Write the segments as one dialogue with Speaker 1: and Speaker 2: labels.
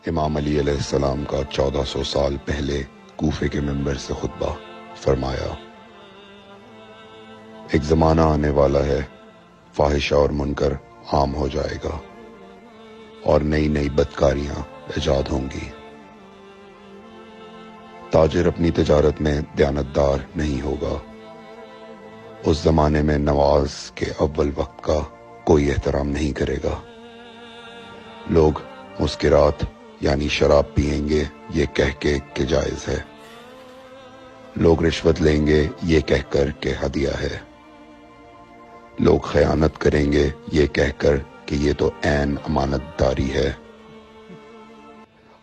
Speaker 1: امام علی علیہ السلام کا 1400 سال پہلے کوفے کے منبر سے خطبہ فرمایا، ایک زمانہ آنے والا ہے، فاحشہ اور منکر عام ہو جائے گا اور نئی نئی بدکاریاں ایجاد ہوں گی۔ تاجر اپنی تجارت میں دیانتدار نہیں ہوگا۔ اس زمانے میں نماز کے اول وقت کا کوئی احترام نہیں کرے گا۔ لوگ مسکرات یعنی شراب پئیں گے یہ کہہ کے کہ جائز ہے۔ لوگ رشوت لیں گے یہ کہہ کر کہ ہدیہ ہے۔ لوگ خیانت کریں گے یہ کہہ کر کہ یہ تو عین امانت داری ہے۔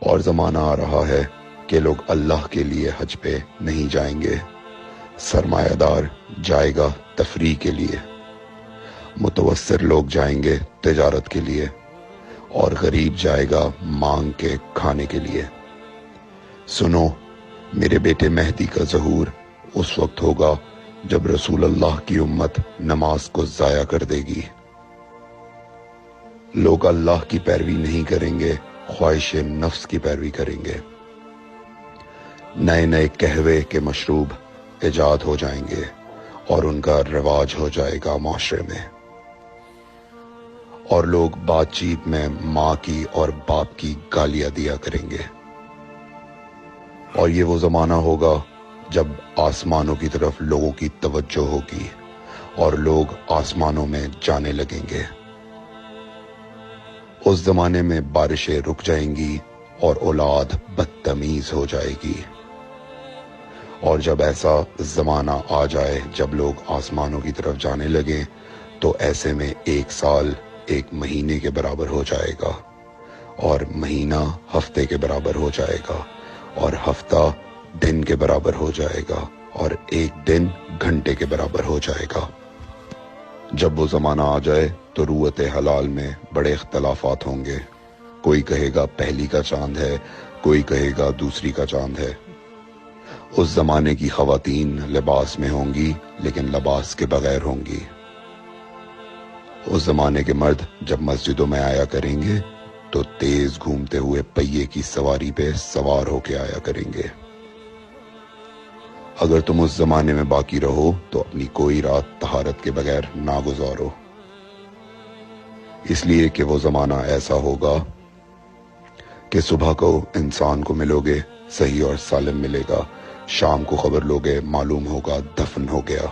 Speaker 1: اور زمانہ آ رہا ہے کہ لوگ اللہ کے لیے حج پہ نہیں جائیں گے، سرمایہ دار جائے گا تفریح کے لیے، متوسر لوگ جائیں گے تجارت کے لیے، اور غریب جائے گا مانگ کے کھانے کے لیے۔ سنو، میرے بیٹے مہدی کا ظہور اس وقت ہوگا جب رسول اللہ کی امت نماز کو ضائع کر دے گی۔ لوگ اللہ کی پیروی نہیں کریں گے، خواہش نفس کی پیروی کریں گے۔ نئے نئے قہوے کے مشروب ایجاد ہو جائیں گے اور ان کا رواج ہو جائے گا معاشرے میں، اور لوگ بات چیت میں ماں کی اور باپ کی گالیاں دیا کریں گے۔ اور یہ وہ زمانہ ہوگا جب آسمانوں کی طرف لوگوں کی توجہ ہوگی اور لوگ آسمانوں میں جانے لگیں گے۔ اس زمانے میں بارشیں رک جائیں گی اور اولاد بدتمیز ہو جائے گی۔ اور جب ایسا زمانہ آ جائے جب لوگ آسمانوں کی طرف جانے لگیں تو ایسے میں ایک سال ایک مہینے کے برابر ہو جائے گا، اور مہینہ ہفتے کے برابر ہو جائے گا، اور ہفتہ دن کے برابر ہو جائے گا، اور ایک دن گھنٹے کے برابر ہو جائے گا۔ جب وہ زمانہ آ جائے تو روت حلال میں بڑے اختلافات ہوں گے۔ کوئی کہے گا پہلی کا چاند ہے، کوئی کہے گا دوسری کا چاند ہے۔ اس زمانے کی خواتین لباس میں ہوں گی لیکن لباس کے بغیر ہوں گی۔ اس زمانے کے مرد جب مسجدوں میں آیا کریں گے تو تیز گھومتے ہوئے پہیے کی سواری پہ سوار ہو کے آیا کریں گے۔ اگر تم اس زمانے میں باقی رہو تو اپنی کوئی رات طہارت کے بغیر نہ گزارو، اس لیے کہ وہ زمانہ ایسا ہوگا کہ صبح کو انسان کو ملو گے صحیح اور سالم ملے گا، شام کو خبر لوگے معلوم ہوگا دفن ہو گیا،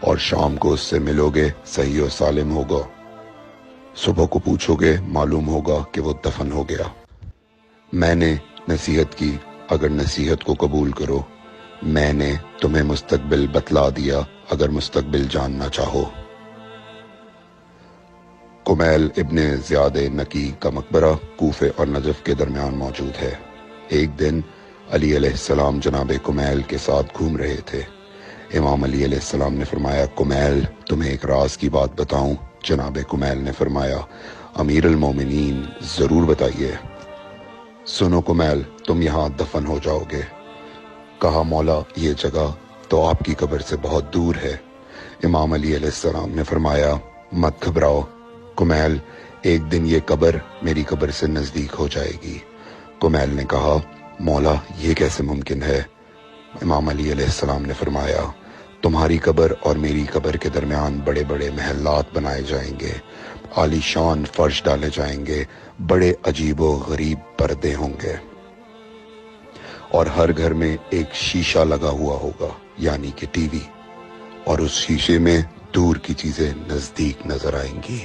Speaker 1: اور شام کو اس سے ملو گے صحیح اور سالم ہوگا، صبح کو پوچھو گے معلوم ہوگا کہ وہ دفن ہو گیا۔ میں نے نصیحت کی، اگر نصیحت کو قبول کرو، میں نے تمہیں مستقبل بتلا دیا اگر مستقبل جاننا چاہو۔ کمیل ابن زیاد نکی کا مقبرہ کوفے اور نجف کے درمیان موجود ہے۔ ایک دن علی علیہ السلام جناب کمیل کے ساتھ گھوم رہے تھے۔ امام علی علیہ السلام نے فرمایا، کمیل تمہیں ایک راز کی بات بتاؤں؟ جناب کمیل نے فرمایا، امیر المومنین ضرور بتائیے۔ سنو کمیل، تم یہاں دفن ہو جاؤ گے۔ کہا، مولا یہ جگہ تو آپ کی قبر سے بہت دور ہے۔ امام علی علیہ السلام نے فرمایا، مت گھبراؤ کمیل، ایک دن یہ قبر میری قبر سے نزدیک ہو جائے گی۔ کمیل نے کہا، مولا یہ کیسے ممکن ہے؟ امام علی علیہ السلام نے فرمایا، تمہاری قبر اور میری قبر کے درمیان بڑے بڑے محلات بنائے جائیں گے، عالی شان فرش ڈالے جائیں گے، بڑے عجیب و غریب پردے ہوں گے، اور ہر گھر میں ایک شیشہ لگا ہوا ہوگا یعنی کہ ٹی وی، اور اس شیشے میں دور کی چیزیں نزدیک نظر آئیں گی۔